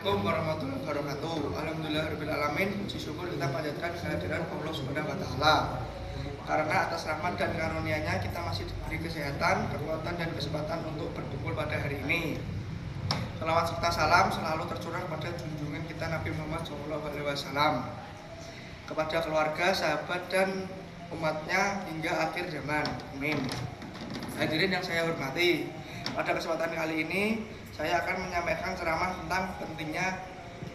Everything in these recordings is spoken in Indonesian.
Assalamualaikum warahmatullahi wabarakatuh. Alhamdulillahirrahmanirrahim. Puji syukur kita panjatkan kehadiran Allah Subhanahu wa Ta'ala. Karena atas rahmat dan karunia-Nya kita masih diberi kesehatan, kekuatan dan kesempatan untuk berkumpul pada hari ini. Salawat serta salam selalu tercurah pada junjungan kita Nabi Muhammad SAW, kepada keluarga, sahabat dan umatnya hingga akhir zaman. Amin. Hadirin yang saya hormati, pada kesempatan kali ini saya akan menyampaikan ceramah tentang pentingnya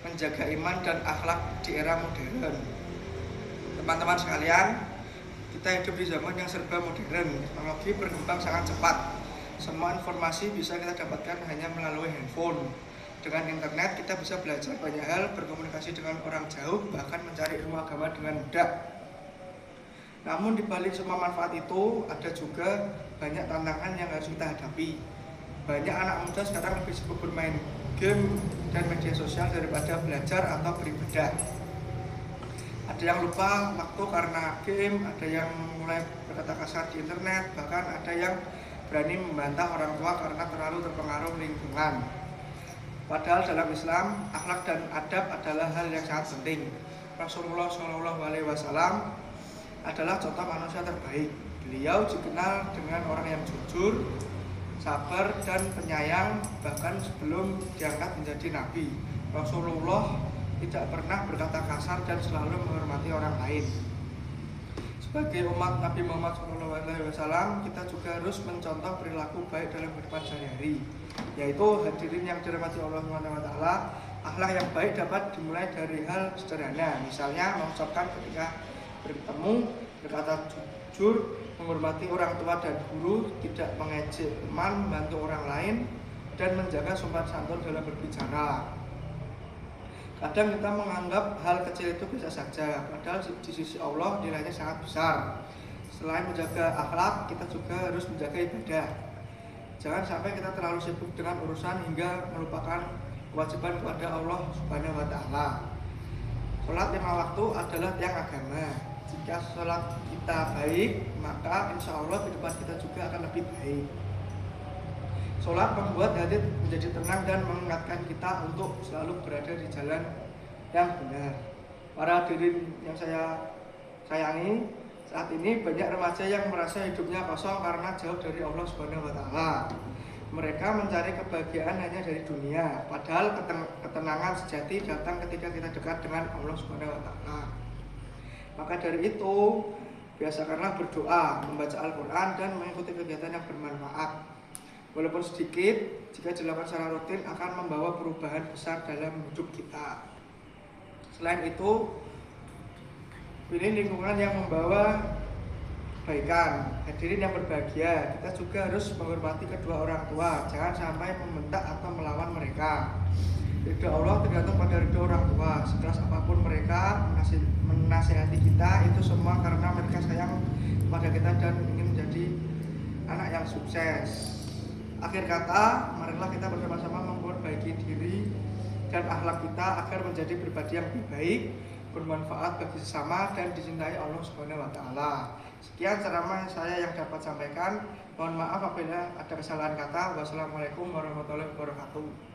menjaga iman dan akhlak di era modern. Teman-teman sekalian, kita hidup di zaman yang serba modern, teknologi berkembang sangat cepat. Semua informasi bisa kita dapatkan hanya melalui handphone. Dengan internet kita bisa belajar banyak hal, berkomunikasi dengan orang jauh, bahkan mencari ilmu agama dengan mudah. Namun di balik semua manfaat itu ada juga banyak tantangan yang harus kita hadapi. Banyak anak muda sekarang lebih sibuk bermain game dan media sosial daripada belajar atau beribadah. Ada yang lupa waktu karena game, ada yang mulai berkata kasar di internet, bahkan ada yang berani membantah orang tua karena terlalu terpengaruh lingkungan. Padahal dalam Islam, akhlak dan adab adalah hal yang sangat penting. Rasulullah SAW adalah contoh manusia terbaik. Beliau dikenal dengan orang yang jujur, sabar dan penyayang, bahkan sebelum diangkat menjadi nabi. Rasulullah tidak pernah berkata kasar dan selalu menghormati orang lain. Sebagai umat Nabi Muhammad SAW, kita juga harus mencontoh perilaku baik dalam kehidupan sehari-hari, yaitu hadirin yang dirahmati Allah SWT. Akhlak yang baik dapat dimulai dari hal sederhana, misalnya mengucapkan ketika bertemu, berkata jujur, menghormati orang tua dan guru, tidak mengejek teman, membantu orang lain, dan menjaga sopan santun dalam berbicara. Kadang kita menganggap hal kecil itu biasa saja, padahal di sisi Allah nilainya sangat besar. Selain menjaga akhlak, kita juga harus menjaga ibadah. Jangan sampai kita terlalu sibuk dengan urusan hingga melupakan kewajiban kepada Allah Subhanahu wa Ta'ala. Sholat 5 waktu adalah tiang agama. Jika sholat kita baik, maka insya Allah kehidupan kita juga akan lebih baik. Sholat membuat hati menjadi tenang dan mengingatkan kita untuk selalu berada di jalan yang benar. Para hadirin yang saya sayangi, saat ini banyak remaja yang merasa hidupnya kosong karena jauh dari Allah Subhanahu wa Ta'ala. Mereka mencari kebahagiaan hanya dari dunia, padahal ketenangan sejati datang ketika kita dekat dengan Allah Subhanahu wa Ta'ala. Maka dari itu, biasakanlah berdoa, membaca Al-Quran dan mengikuti kegiatan yang bermanfaat. Walaupun sedikit, jika dilakukan secara rutin akan membawa perubahan besar dalam hidup kita. Selain itu, pilih lingkungan yang membawa kebaikan. Hadirin yang berbahagia, kita juga harus menghormati kedua orang tua. Jangan sampai membentak atau melawan mereka. Ridho Allah tergantung pada ridho orang tua. Sekeras apapun mereka menasihati kita, itu semua karena mereka sayang kepada kita dan ingin menjadi anak yang sukses. Akhir kata, marilah kita bersama-sama memperbaiki diri dan akhlak kita agar menjadi pribadi yang lebih baik, bermanfaat bagi sesama dan dicintai Allah Subhanahu wa Ta'ala. Sekian ceramah saya yang dapat sampaikan. Mohon maaf apabila ada kesalahan kata. Wassalamualaikum warahmatullahi wabarakatuh.